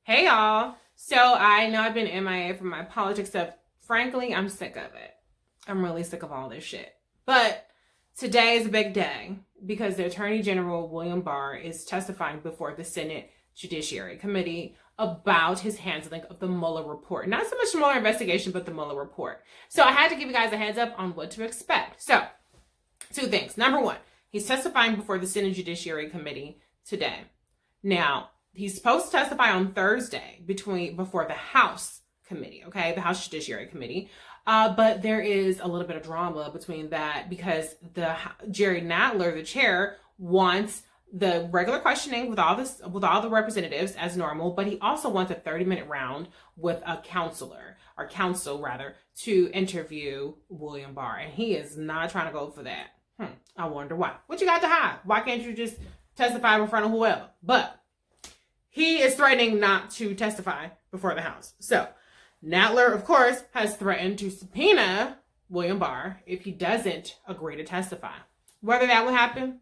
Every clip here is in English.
Hey y'all. So I know I've been MIA from my politics stuff. Frankly, I'm sick of it. I'm really sick of all this shit. But today is a big day because the Attorney General William Barr is testifying before the Senate Judiciary Committee about his handling of the Mueller Report. Not so much the Mueller investigation, but the Mueller Report. So I had to give you guys a heads up on what to expect. So, two things. Number one, he's testifying before the Senate Judiciary Committee today. Now, he's supposed to testify on Thursday before the House Committee, okay, the House Judiciary Committee. But there is a little bit of drama between that because Jerry Nadler, the chair, wants the regular questioning with all the representatives as normal, but he also wants a 30-minute round with a counsel to interview William Barr, and he is not trying to go for that. I wonder why. What you got to hide? Why can't you just testify in front of whoever? But he is threatening not to testify before the House. So Nadler, of course, has threatened to subpoena William Barr if he doesn't agree to testify. Whether that will happen,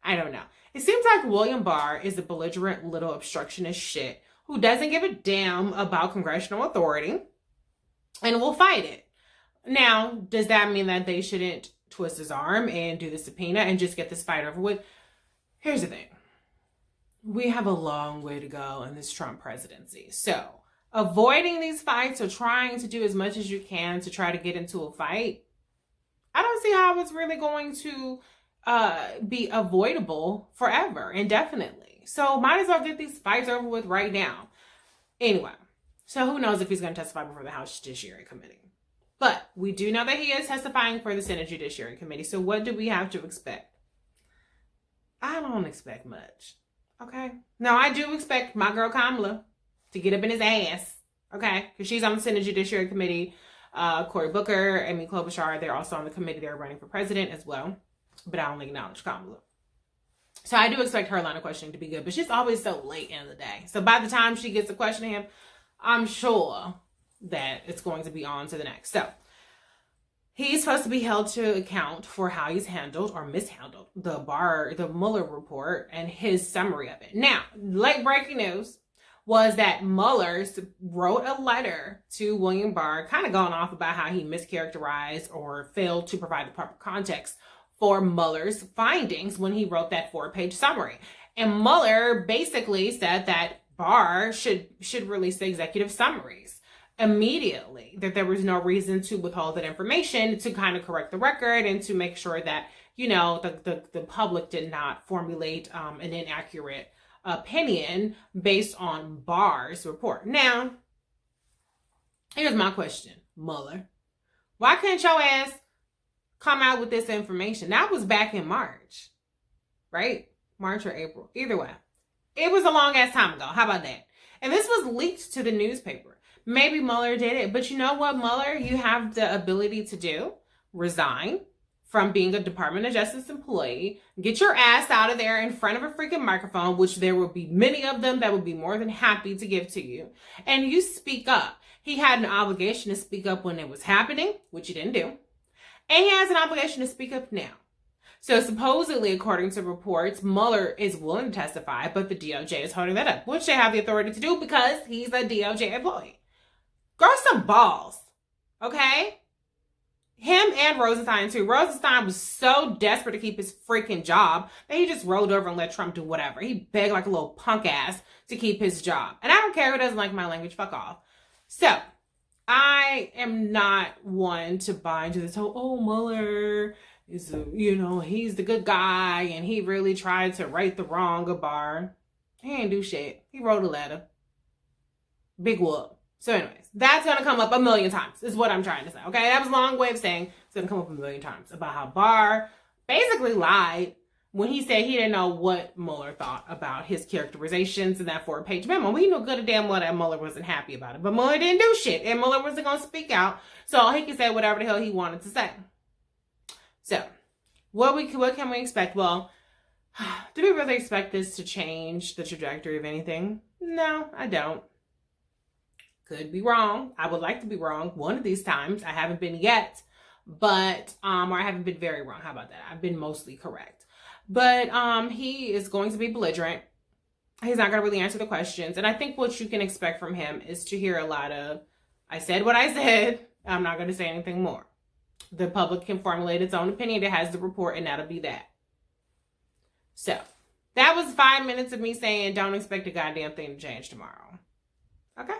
I don't know. It seems like William Barr is a belligerent little obstructionist shit who doesn't give a damn about congressional authority and will fight it. Now, does that mean that they shouldn't twist his arm and do the subpoena and just get this fight over with? Here's the thing. We have a long way to go in this Trump presidency. So avoiding these fights or trying to do as much as you can to try to get into a fight, I don't see how it's really going to be avoidable forever, indefinitely. So might as well get these fights over with right now. Anyway, so who knows if he's going to testify before the House Judiciary Committee. But we do know that he is testifying for the Senate Judiciary Committee. So what do we have to expect? I don't expect much. Okay. Now, I do expect my girl Kamala to get up in his ass. Okay. Because she's on the Senate Judiciary Committee. Cory Booker, Amy Klobuchar, they're also on the committee. They're running for president as well. But I only acknowledge Kamala. So I do expect her line of questioning to be good. But she's always so late in the day. So by the time she gets to question him, I'm sure that it's going to be on to the next. So he's supposed to be held to account for how he's handled or mishandled the Mueller report and his summary of it. Now, late breaking news was that Mueller wrote a letter to William Barr, kind of going off about how he mischaracterized or failed to provide the proper context for Mueller's findings when he wrote that 4-page summary. And Mueller basically said that Barr should release the executive summaries immediately, that there was no reason to withhold that information, to kind of correct the record and to make sure that, the public did not formulate an inaccurate opinion based on Barr's report. Now, here's my question, Mueller. Why couldn't your ass come out with this information? That was back in March, right? March or April, either way. It was a long ass time ago. How about that? And this was leaked to the newspaper. Maybe Mueller did it, but you know what, Mueller, you have the ability to do? Resign from being a Department of Justice employee, get your ass out of there in front of a freaking microphone, which there will be many of them that would be more than happy to give to you, and you speak up. He had an obligation to speak up when it was happening, which he didn't do, and he has an obligation to speak up now. So supposedly, according to reports, Mueller is willing to testify, but the DOJ is holding that up, which they have the authority to do because he's a DOJ employee. Grow some balls, okay? Him and Rosenstein too. Rosenstein was so desperate to keep his freaking job that he just rolled over and let Trump do whatever. He begged like a little punk ass to keep his job. And I don't care who doesn't like my language, fuck off. So, I am not one to buy into this whole, Mueller is, he's the good guy and he really tried to right the wrong of Barr. He ain't do shit. He wrote a letter. Big whoop. So anyways, that's going to come up a million times is what I'm trying to say, okay? That was a long way of saying it's going to come up a million times about how Barr basically lied when he said he didn't know what Mueller thought about his characterizations in that 4-page memo. We knew good and damn well that Mueller wasn't happy about it, but Mueller didn't do shit, and Mueller wasn't going to speak out, so he could say whatever the hell he wanted to say. So, what can we expect? Well, do we really expect this to change the trajectory of anything? No, I don't. Could be wrong. I would like to be wrong one of these times. I haven't been yet, but, or I haven't been very wrong. How about that? I've been mostly correct. But he is going to be belligerent. He's not going to really answer the questions. And I think what you can expect from him is to hear a lot of, I said what I said. I'm not going to say anything more. The public can formulate its own opinion. It has the report, and that'll be that. So, that was 5 minutes of me saying don't expect a goddamn thing to change tomorrow. Okay?